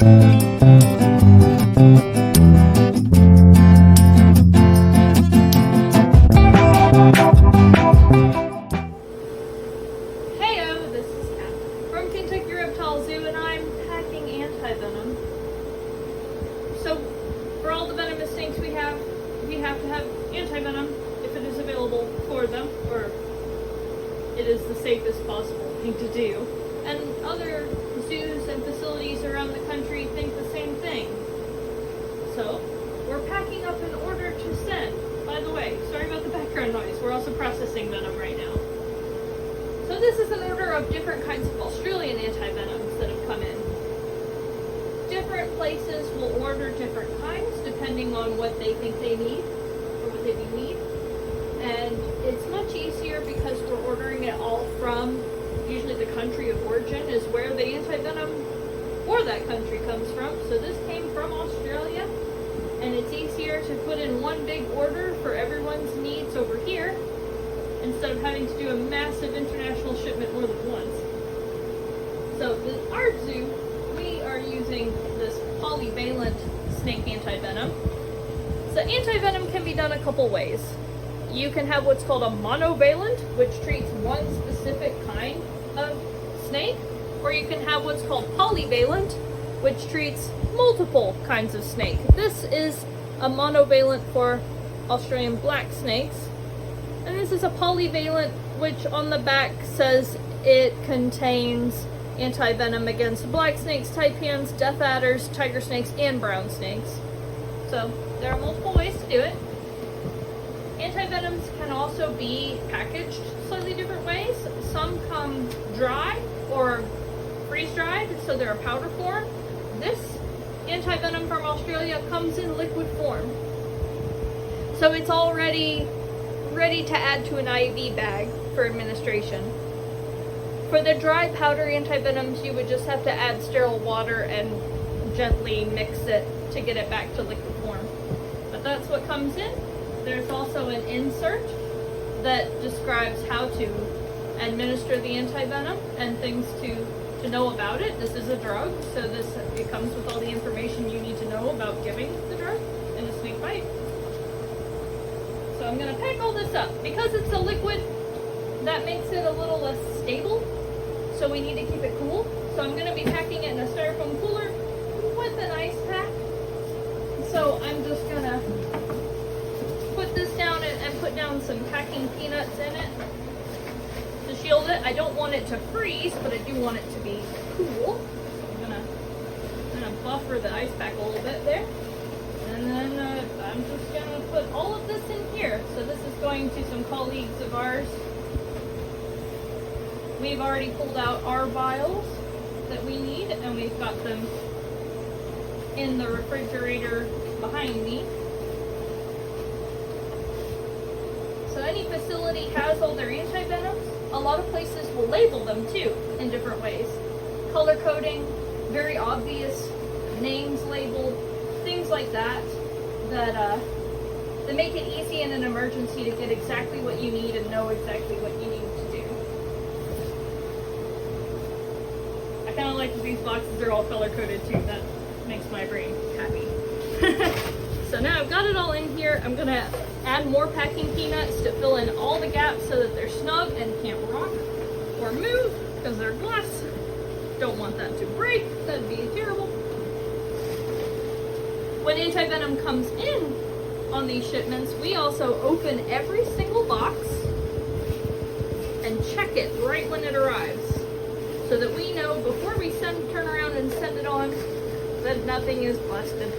Heyo, this is Kat from Kentucky Reptile Zoo, and I'm packing anti-venom. So, for all the venomous snakes we have to have anti-venom if it is available for them, or it is the safest possible thing to do. And other zoos and facilities around the country think the same thing. So, we're packing up an order to send. By the way, sorry about the background noise, we're also processing venom right now. So this is an order of different kinds of Australian anti-venoms that have come in. Different places will order different kinds depending on what they think they need, or what they need. And it's much easier because we're ordering it all from, usually the country of origin is where the anti-venom for that country comes from. So this came from Australia, and it's easier to put in one big order for everyone's needs over here instead of having to do a massive international shipment more than once. So our zoo, we are using this polyvalent snake anti-venom. So anti-venom can be done a couple ways. You can have what's called a monovalent, which treats one specific kind of snake, or you can have what's called polyvalent, which treats multiple kinds of snake. This is a monovalent for Australian black snakes, and this is a polyvalent, which on the back says it contains anti-venom against black snakes, taipans, death adders, tiger snakes, and brown snakes. So there are multiple ways to do it. Anti-venoms can also be packaged slightly different ways. Some come dry or freeze-dried, so they're a powder form. This anti-venom from Australia comes in liquid form. So it's already ready to add to an IV bag for administration. For the dry powder anti-venoms, you would just have to add sterile water and gently mix it to get it back to liquid form. But that's what comes in. There's also an insert that describes how to administer the anti-venom and things to know about it. This is a drug, so it comes with all the information you need to know about giving the drug in a snake bite. So I'm going to pack all this up. Because it's a liquid, that makes it a little less stable, so we need to keep it cool. So I'm going to be packing it in a styrofoam cooler with an ice pack. So I'm just going to put this down and put down some packing peanuts in it to shield it. I don't want it to freeze, but I do want it to be cool. I'm gonna buffer the ice pack a little bit there. And then I'm just gonna put all of this in here. So this is going to some colleagues of ours. We've already pulled out our vials that we need, and we've got them in the refrigerator behind me. So any facility has all their anti-venoms. A lot of places will label them too in different ways. Color coding, very obvious names labeled, things like that that make it easy in an emergency to get exactly what you need and know exactly what you need to do. I kind of like that these boxes are all color coded too. That makes my brain happy. So now I've got it all in here. I'm gonna add more packing peanuts to fill in all the gaps so that they're snug and can't rock or move because they're glass. Don't want that to break. That'd be terrible. When anti-venom comes in on these shipments, we also open every single box and check it right when it arrives so that we know before we turn around and send it on that nothing is busted.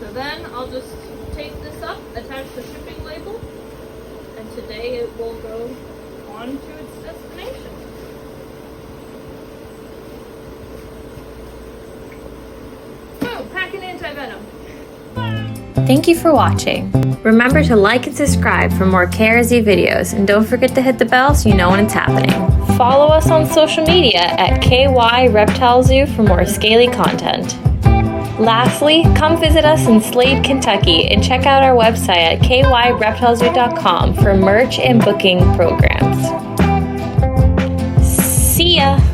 So then I'll just tape this up, attach the shipping label, and today it will go on to its destination. So, packing anti-venom. Thank you for watching. Remember to like and subscribe for more KRZ videos, and don't forget to hit the bell so you know when it's happening. Follow us on social media at KY Reptile Zoo for more scaly content. Lastly, come visit us in Slade, Kentucky, and check out our website at kyreptilezoo.com for merch and booking programs. See ya!